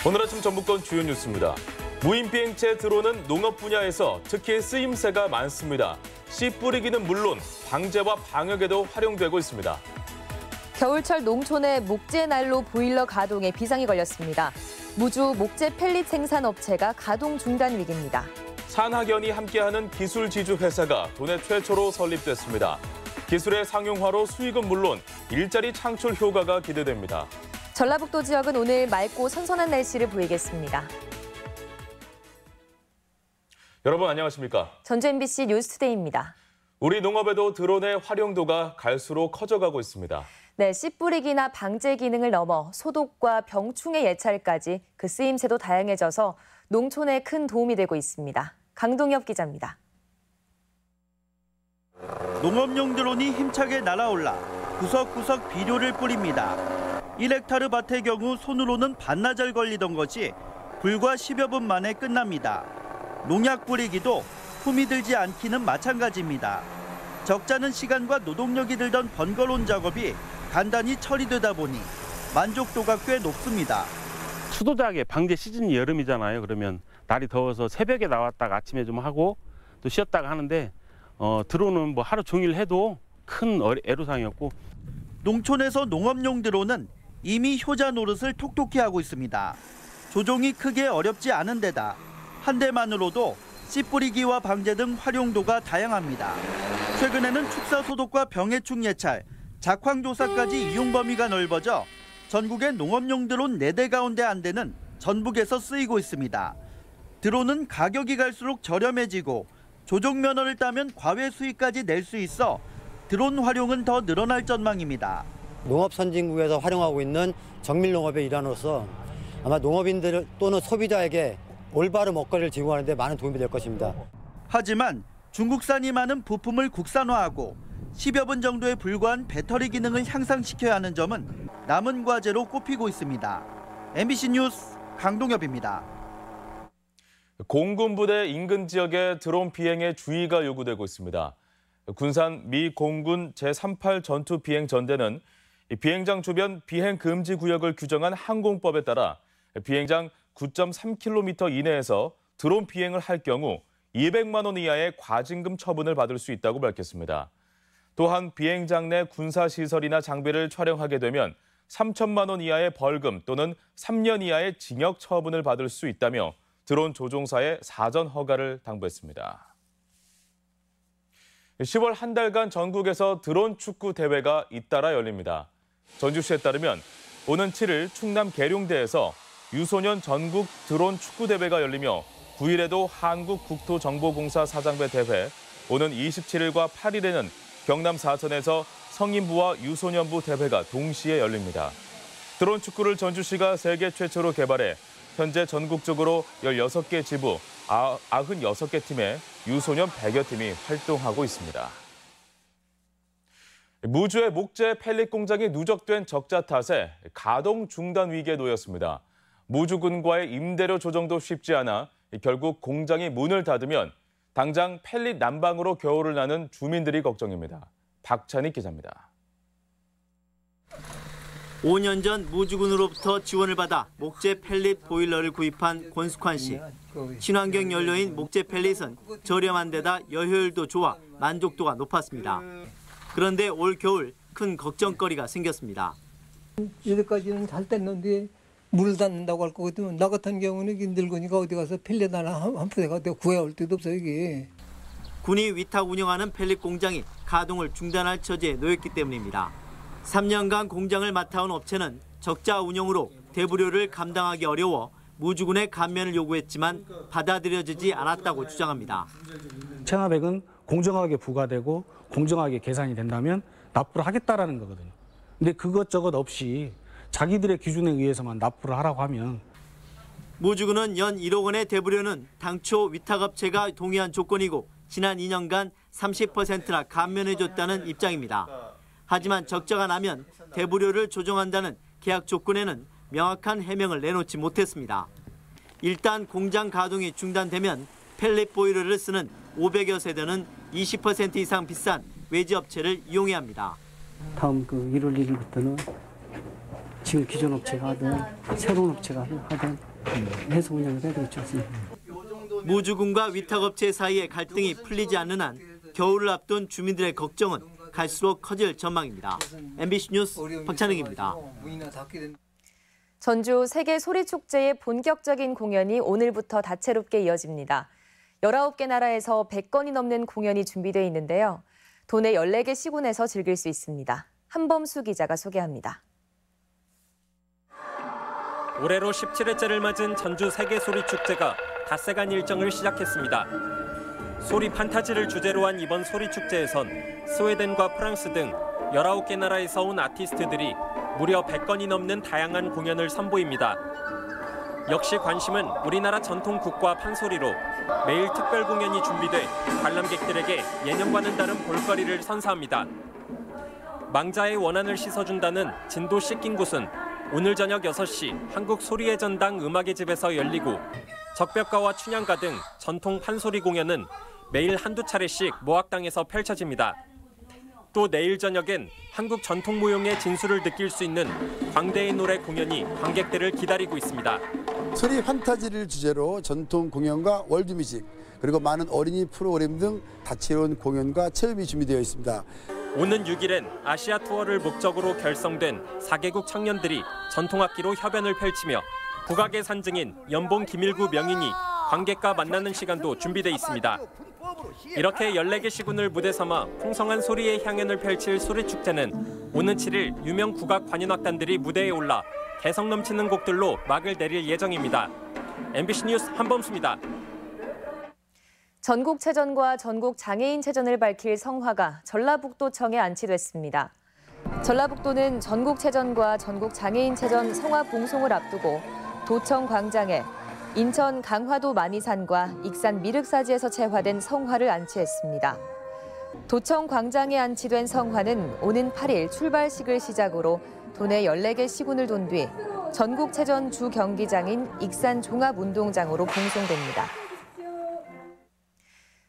오늘 아침 전북권 주요 뉴스입니다. 무인비행체 드론은 농업 분야에서 특히 쓰임새가 많습니다. 씨 뿌리기는 물론 방제와 방역에도 활용되고 있습니다. 겨울철 농촌의 목재 난로 보일러 가동에 비상이 걸렸습니다. 무주 목재 펠릿 생산업체가 가동 중단 위기입니다. 산학연이 함께하는 기술 지주 회사가 도내 최초로 설립됐습니다. 기술의 상용화로 수익은 물론 일자리 창출 효과가 기대됩니다. 전라북도 지역은 오늘 맑고 선선한 날씨를 보이겠습니다. 여러분 안녕하십니까? 전주 MBC 뉴스투데이입니다. 우리 농업에도 드론의 활용도가 갈수록 커져가고 있습니다. 네, 씨 뿌리기나 방제 기능을 넘어 소독과 병충해 예찰까지 그 쓰임새도 다양해져서 농촌에 큰 도움이 되고 있습니다. 강동엽 기자입니다. 농업용 드론이 힘차게 날아올라 구석구석 비료를 뿌립니다. 1헥타르 밭의 경우 손으로는 반나절 걸리던 것이 불과 10여 분 만에 끝납니다. 농약 뿌리기도 품이 들지 않기는 마찬가지입니다. 적잖은 시간과 노동력이 들던 번거로운 작업이 간단히 처리되다 보니 만족도가 꽤 높습니다. 수도작의 방제 시즌이 여름이잖아요. 그러면 날이 더워서 새벽에 나왔다가 아침에 좀 하고 또 쉬었다가 하는데 드론은 뭐 하루 종일 해도 큰 애로사항이었고. 농촌에서 농업용 드론은 이미 효자 노릇을 톡톡히 하고 있습니다. 조종이 크게 어렵지 않은 데다 한 대만으로도 씨 뿌리기와 방제 등 활용도가 다양합니다. 최근에는 축사 소독과 병해충 예찰, 작황 조사까지 이용 범위가 넓어져 전국의 농업용 드론 4대 가운데 한 대는 전북에서 쓰이고 있습니다. 드론은 가격이 갈수록 저렴해지고 조종 면허를 따면 과외 수익까지 낼 수 있어 드론 활용은 더 늘어날 전망입니다. 농업 선진국에서 활용하고 있는 정밀 농업의 일환으로서 아마 농업인들 또는 소비자에게 올바른 먹거리를 제공하는 데 많은 도움이 될 것입니다. 하지만 중국산이 많은 부품을 국산화하고 10여 분 정도에 불과한 배터리 기능을 향상시켜야 하는 점은 남은 과제로 꼽히고 있습니다. MBC 뉴스 강동엽입니다. 공군부대 인근 지역에 드론 비행에 주의가 요구되고 있습니다. 군산 미 공군 제38 전투 비행 전대는 비행장 주변 비행 금지 구역을 규정한 항공법에 따라 비행장 9.3km 이내에서 드론 비행을 할 경우 200만 원 이하의 과징금 처분을 받을 수 있다고 밝혔습니다. 또한 비행장 내 군사시설이나 장비를 촬영하게 되면 3천만 원 이하의 벌금 또는 3년 이하의 징역 처분을 받을 수 있다며 드론 조종사의 사전 허가를 당부했습니다. 10월 한 달간 전국에서 드론 축구 대회가 잇따라 열립니다. 전주시에 따르면 오는 7일 충남 계룡대에서 유소년 전국 드론 축구 대회가 열리며 9일에도 한국국토정보공사 사장배 대회, 오는 27일과 8일에는 경남 사천에서 성인부와 유소년부 대회가 동시에 열립니다. 드론 축구를 전주시가 세계 최초로 개발해 현재 전국적으로 16개 지부, 96개 팀의 유소년 100여 팀이 활동하고 있습니다. 무주의 목재 펠릿 공장이 누적된 적자 탓에 가동 중단 위기에 놓였습니다. 무주군과의 임대료 조정도 쉽지 않아 결국 공장이 문을 닫으면 당장 펠릿 난방으로 겨울을 나는 주민들이 걱정입니다. 박찬익 기자입니다. 5년 전 무주군으로부터 지원을 받아 목재 펠릿 보일러를 구입한 권숙환 씨. 친환경 연료인 목재 펠릿은 저렴한 데다 여효율도 좋아 만족도가 높았습니다. 그런데 올 겨울 큰 걱정거리가 생겼습니다. 여기까지는 잘 됐는데 문을 닫는다고 할 거거든. 나 같은 경우는 늙으니까 어디 가서 펠릿 하나 한 푸대가 구해올 데도 없어 이게. 군이 위탁 운영하는 펠릿 공장이 가동을 중단할 처지에 놓였기 때문입니다. 3년간 공장을 맡아온 업체는 적자 운영으로 대부료를 감당하기 어려워 무주군의 감면을 요구했지만 받아들여지지 않았다고 주장합니다. 체납액은 공정하게 부과되고 공정하게 계산이 된다면 납부를 하겠다라는 거거든요. 근데 그것저것 없이 자기들의 기준에 의해서만 납부를 하라고 하면. 무주군은 연 1억 원의 대부료는 당초 위탁업체가 동의한 조건이고 지난 2년간 30%나 감면해줬다는 입장입니다. 하지만 적자가 나면 대부료를 조정한다는 계약 조건에는 명확한 해명을 내놓지 못했습니다. 일단 공장 가동이 중단되면 펠릿 보일러를 쓰는 500여 세대는 20% 이상 비싼 외지 업체를 이용해야 합니다. 다음 1월 1일부터는 지금 기존 업체가 하든 새로운 업체가 하든 해서 운영해서 그렇죠. 무주군과 위탁업체 사이의 갈등이 풀리지 않는 한 겨울을 앞둔 주민들의 걱정은 갈수록 커질 전망입니다. MBC 뉴스 박찬욱입니다. 전주 세계 소리축제의 본격적인 공연이 오늘부터 다채롭게 이어집니다. 19개 나라에서 100건이 넘는 공연이 준비되어 있는데요. 도내 14개 시군에서 즐길 수 있습니다. 한범수 기자가 소개합니다. 올해로 17회째를 맞은 전주 세계소리축제가 닷새간 일정을 시작했습니다. 소리 판타지를 주제로 한 이번 소리축제에선 스웨덴과 프랑스 등 19개 나라에서 온 아티스트들이 무려 100건이 넘는 다양한 공연을 선보입니다. 역시 관심은 우리나라 전통 국과 판소리로 매일 특별 공연이 준비돼 관람객들에게 예년과는 다른 볼거리를 선사합니다. 망자의 원한을 씻어준다는 진도 씻긴 곳은 오늘 저녁 6시 한국 소리의 전당 음악의 집에서 열리고 적벽가와 춘향가 등 전통 판소리 공연은 매일 한두 차례씩 모악당에서 펼쳐집니다. 또 내일 저녁엔 한국 전통 무용의 진수를 느낄 수 있는 광대의 노래 공연이 관객들을 기다리고 있습니다. 소리 판타지를 주제로 전통 공연과 월드뮤직 그리고 많은 어린이 프로그램 등 다채로운 공연과 체험이 준비되어 있습니다. 오는 6일엔 아시아 투어를 목적으로 결성된 4개국 청년들이 전통악기로 협연을 펼치며 국악의 산증인 연봉 김일구 명인이 관객과 만나는 시간도 준비돼 있습니다. 이렇게 14개 시군을 무대 삼아 풍성한 소리의 향연을 펼칠 소리축제는 오는 7일 유명 국악 관현악단들이 무대에 올라 개성 넘치는 곡들로 막을 내릴 예정입니다. MBC 뉴스 한범수입니다. 전국체전과 전국장애인체전을 밝힐 성화가 전라북도청에 안치됐습니다. 전라북도는 전국체전과 전국장애인체전 성화 봉송을 앞두고 도청 광장에 인천 강화도 만이산과 익산 미륵사지에서 채화된 성화를 안치했습니다. 도청 광장에 안치된 성화는 오는 8일 출발식을 시작으로 도내 14개 시군을 돈 뒤 전국체전 주 경기장인 익산 종합운동장으로 봉송됩니다.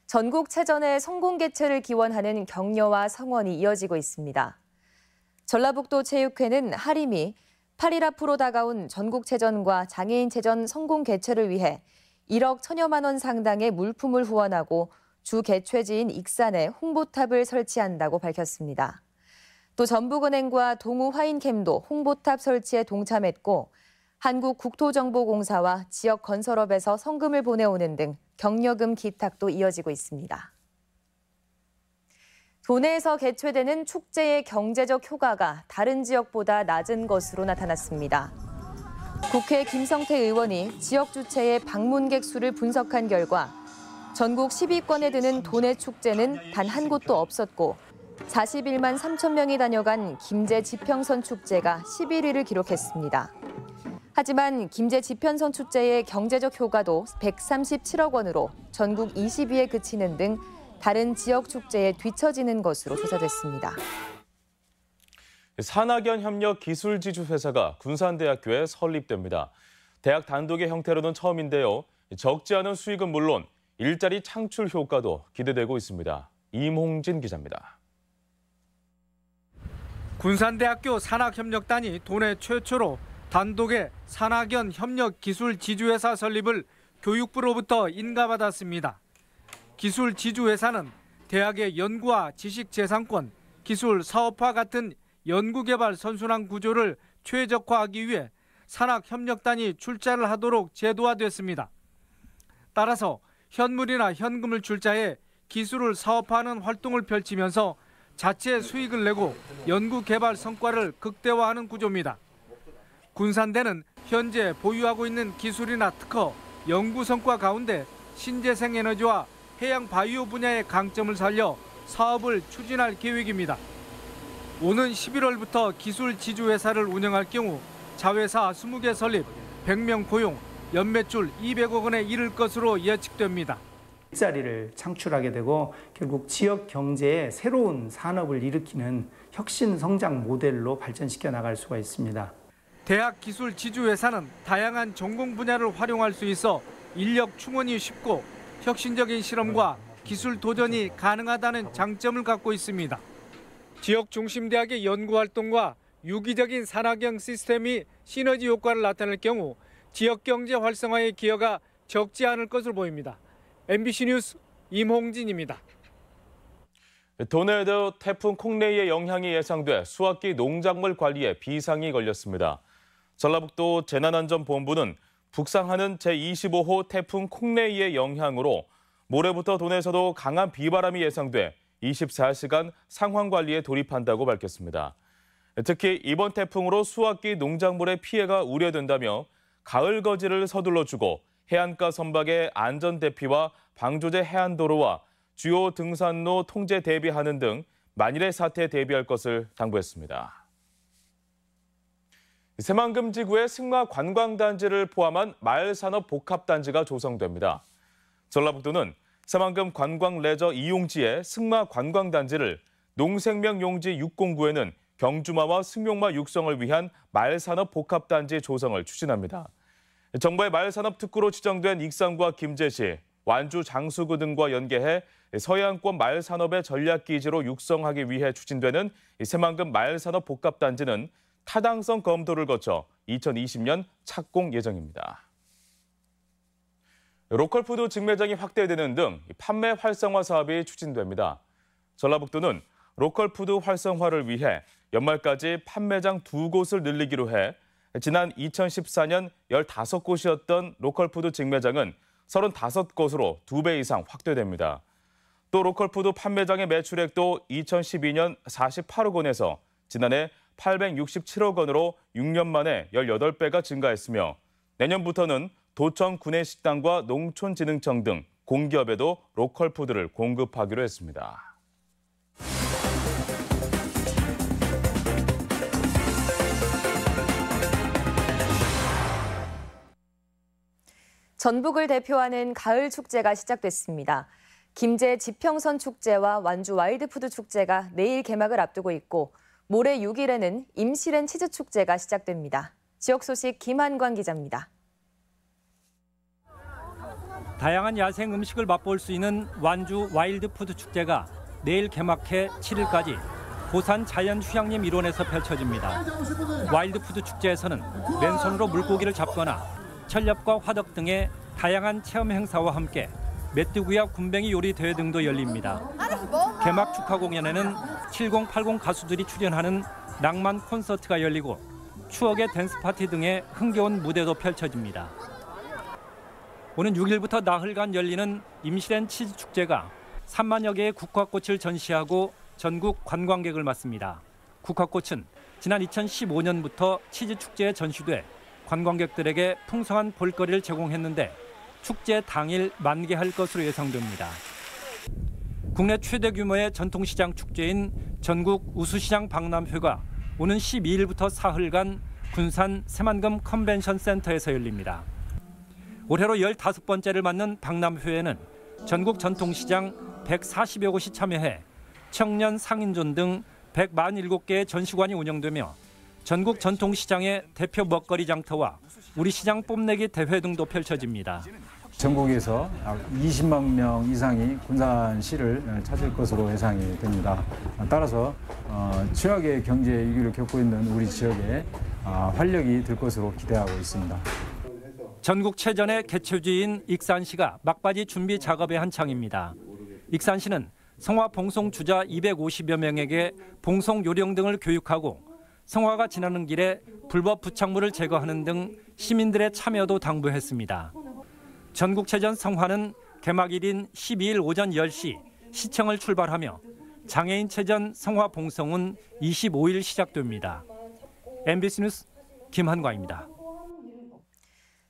전국체전의 성공 개최를 기원하는 격려와 성원이 이어지고 있습니다. 전라북도 체육회는 하림이 8일 앞으로 다가온 전국체전과 장애인체전 성공 개최를 위해 1억 1,000여만 원 상당의 물품을 후원하고 주 개최지인 익산에 홍보탑을 설치한다고 밝혔습니다. 또 전북은행과 동우화인캠도 홍보탑 설치에 동참했고 한국국토정보공사와 지역 건설업에서 성금을 보내오는 등 격려금 기탁도 이어지고 있습니다. 도내에서 개최되는 축제의 경제적 효과가 다른 지역보다 낮은 것으로 나타났습니다. 국회 김성태 의원이 지역 주체의 방문객 수를 분석한 결과 전국 10위권에 드는 도내 축제는 단 한 곳도 없었고 41만 3천 명이 다녀간 김제 지평선 축제가 11위를 기록했습니다. 하지만 김제 지평선 축제의 경제적 효과도 137억 원으로 전국 20위에 그치는 등 다른 지역 축제에 뒤처지는 것으로 조사됐습니다. 산학연 협력 기술지주 회사가 군산대학교에 설립됩니다. 대학 단독의 형태로는 처음인데요. 적지 않은 수익은 물론 일자리 창출 효과도 기대되고 있습니다. 임홍진 기자입니다. 군산대학교 산학협력단이 도내 최초로 단독의 산학연 협력 기술 지주회사 설립을 교육부로부터 인가받았습니다. 기술 지주회사는 대학의 연구와 지식재산권, 기술 사업화 같은 연구개발 선순환 구조를 최적화하기 위해 산학협력단이 출자를 하도록 제도화됐습니다. 따라서 현물이나 현금을 출자해 기술을 사업화하는 활동을 펼치면서 자체 수익을 내고 연구개발 성과를 극대화하는 구조입니다. 군산대는 현재 보유하고 있는 기술이나 특허, 연구 성과 가운데 신재생에너지와 해양 바이오 분야의 강점을 살려 사업을 추진할 계획입니다. 오는 11월부터 기술 지주회사를 운영할 경우 자회사 20개 설립, 100명 고용, 연매출 200억 원에 이를 것으로 예측됩니다. 일자리를 창출하게 되고 결국 지역 경제에 새로운 산업을 일으키는 혁신 성장 모델로 발전시켜 나갈 수가 있습니다. 대학 기술 지주회사는 다양한 전공 분야를 활용할 수 있어 인력 충원이 쉽고 혁신적인 실험과 기술 도전이 가능하다는 장점을 갖고 있습니다. 지역 중심 대학의 연구 활동과 유기적인 산학형 시스템이 시너지 효과를 나타낼 경우 지역 경제 활성화의 기여가 적지 않을 것으로 보입니다. MBC 뉴스 임홍진입니다. 도내에도 태풍 콩레이의 영향이 예상돼 수확기 농작물 관리에 비상이 걸렸습니다. 전라북도 재난안전본부는 북상하는 제25호 태풍 콩레이의 영향으로 모레부터 도내에서도 강한 비바람이 예상돼 24시간 상황 관리에 돌입한다고 밝혔습니다. 특히 이번 태풍으로 수확기 농작물의 피해가 우려된다며 가을 거지를 서둘러주고 해안가 선박의 안전 대피와 방조제 해안도로와 주요 등산로 통제 대비하는 등 만일의 사태에 대비할 것을 당부했습니다. 새만금 지구의 승마 관광단지를 포함한 마을산업복합단지가 조성됩니다. 전라북도는 새만금 관광레저 이용지의 승마 관광단지를 농생명용지 609에는 경주마와 승용마 육성을 위한 마을산업복합단지 조성을 추진합니다. 정부의 마을산업특구로 지정된 익산과 김제시, 완주 장수구 등과 연계해 서해안권 마을산업의 전략기지로 육성하기 위해 추진되는 새만금 마을산업복합단지는 타당성 검토를 거쳐 2020년 착공 예정입니다. 로컬푸드 직매장이 확대되는 등 판매 활성화 사업이 추진됩니다. 전라북도는 로컬푸드 활성화를 위해 연말까지 판매장 2곳을 늘리기로 해 지난 2014년 15곳이었던 로컬푸드 직매장은 35곳으로 2배 이상 확대됩니다. 또 로컬푸드 판매장의 매출액도 2012년 48억 원에서 지난해 867억 원으로 6년 만에 18배가 증가했으며 내년부터는 도청 구내식당과 농촌진흥청 등 공기업에도 로컬푸드를 공급하기로 했습니다. 전북을 대표하는 가을 축제가 시작됐습니다. 김제 지평선 축제와 완주 와일드푸드 축제가 내일 개막을 앞두고 있고 모레 6일에는 임실엔 치즈 축제가 시작됩니다. 지역 소식 김한관 기자입니다. 다양한 야생 음식을 맛볼 수 있는 완주 와일드푸드 축제가 내일 개막해 7일까지 고산 자연휴양림 일원에서 펼쳐집니다. 와일드푸드 축제에서는 맨손으로 물고기를 잡거나 철렵과 화덕 등의 다양한 체험 행사와 함께 메뚜기와 군뱅이 요리 대회 등도 열립니다. 개막 축하 공연에는 7080 가수들이 출연하는 낭만 콘서트가 열리고 추억의 댄스 파티 등의 흥겨운 무대도 펼쳐집니다. 오는 6일부터 나흘간 열리는 임실엔 치즈 축제가 3만여 개의 국화꽃을 전시하고 전국 관광객을 맞습니다. 국화꽃은 지난 2015년부터 치즈 축제에 전시돼 관광객들에게 풍성한 볼거리를 제공했는데 축제 당일 만개할 것으로 예상됩니다. 국내 최대 규모의 전통시장 축제인 전국 우수시장 박람회가 오는 12일부터 사흘간 군산 새만금 컨벤션 센터에서 열립니다. 올해로 15번째를 맞는 박람회에는 전국 전통시장 140여 곳이 참여해 청년 상인존 등 147개의 전시관이 운영되며 전국 전통시장의 대표 먹거리 장터와 우리 시장 뽐내기 대회 등도 펼쳐집니다. 전국에서 20만 명 이상이 군산시를 찾을 것으로 예상이 됩니다. 따라서 최악의 경제 위기를 겪고 있는 우리 지역에 활력이 들 것으로 기대하고 있습니다. 전국체전의 개최지인 익산시가 막바지 준비 작업에 한창입니다. 익산시는 성화 봉송 주자 250여 명에게 봉송 요령 등을 교육하고 성화가 지나는 길에 불법 부착물을 제거하는 등 시민들의 참여도 당부했습니다. 전국체전 성화는 개막일인 12일 오전 10시 시청을 출발하며 장애인체전 성화 봉송은 25일 시작됩니다. MBC 뉴스 김한과입니다.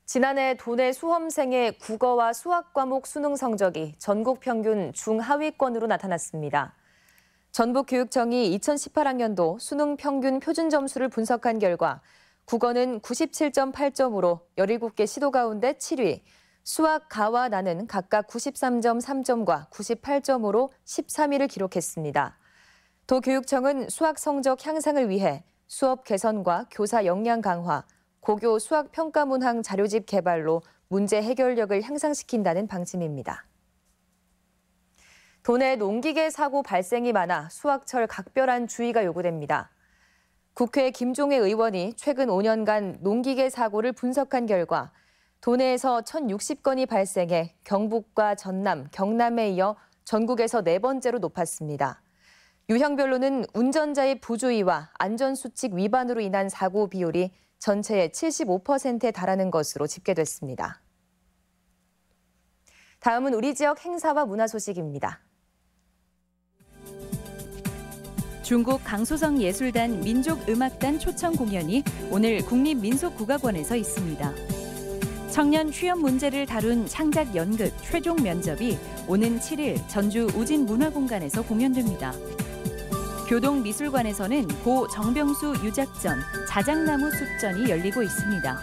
지난해 도내 수험생의 국어와 수학 과목 수능 성적이 전국 평균 중하위권으로 나타났습니다. 전북교육청이 2018학년도 수능 평균 표준 점수를 분석한 결과 국어는 97.8점으로 17개 시도 가운데 7위, 수학 가와 나는 각각 93.3점과 98점으로 13위를 기록했습니다. 도교육청은 수학 성적 향상을 위해 수업 개선과 교사 역량 강화, 고교 수학 평가 문항 자료집 개발로 문제 해결력을 향상시킨다는 방침입니다. 도내 농기계 사고 발생이 많아 수학철 각별한 주의가 요구됩니다. 국회 김종회 의원이 최근 5년간 농기계 사고를 분석한 결과 도내에서 1,060건이 발생해 경북과 전남, 경남에 이어 전국에서 4번째로 높았습니다. 유형별로는 운전자의 부주의와 안전수칙 위반으로 인한 사고 비율이 전체의 75%에 달하는 것으로 집계됐습니다. 다음은 우리 지역 행사와 문화 소식입니다. 중국 강소성 예술단 민족음악단 초청 공연이 오늘 국립민속국악원에서 있습니다. 청년 취업 문제를 다룬 창작 연극 최종 면접이 오는 7일 전주 우진문화공간에서 공연됩니다. 교동미술관에서는 고 정병수 유작전, 자작나무 숲전이 열리고 있습니다.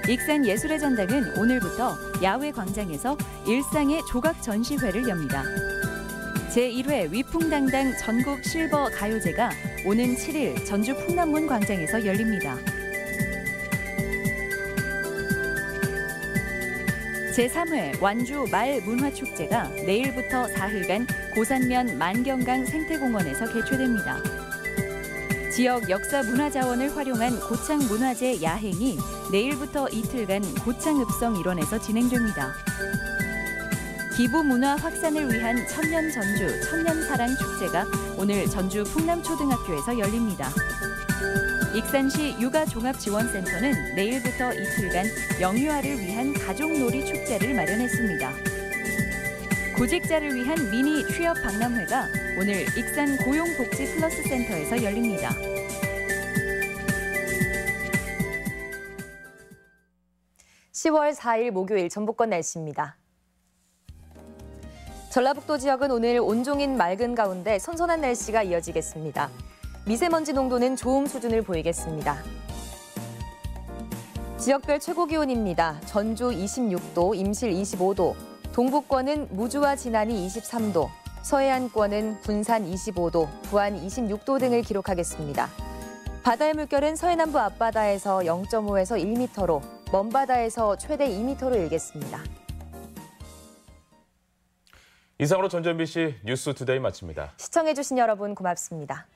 익산예술의 전당은 오늘부터 야외 광장에서 일상의 조각 전시회를 엽니다. 제1회 위풍당당 전국 실버 가요제가 오는 7일 전주 풍남문 광장에서 열립니다. 제3회 완주 말 문화축제가 내일부터 사흘간 고산면 만경강 생태공원에서 개최됩니다. 지역 역사 문화자원을 활용한 고창 문화제 야행이 내일부터 이틀간 고창읍성 일원에서 진행됩니다. 기부 문화 확산을 위한 천년 전주 천년사랑 축제가 오늘 전주 풍남초등학교에서 열립니다. 익산시 육아종합지원센터는 내일부터 이틀간 영유아를 위한 가족놀이 축제를 마련했습니다. 구직자를 위한 미니 취업 박람회가 오늘 익산 고용복지플러스센터에서 열립니다. (10월 4일) 목요일 전북권 날씨입니다. 전라북도 지역은 오늘 온종일 맑은 가운데 선선한 날씨가 이어지겠습니다. 미세먼지 농도는 좋음 수준을 보이겠습니다. 지역별 최고 기온입니다. 전주 26도, 임실 25도, 동북권은 무주와 진안이 23도, 서해안권은 군산 25도, 부안 26도 등을 기록하겠습니다. 바다의 물결은 서해남부 앞바다에서 0.5에서 1m로, 먼바다에서 최대 2m로 일겠습니다. 이상으로 전주 MBC 뉴스투데이 마칩니다. 시청해주신 여러분 고맙습니다.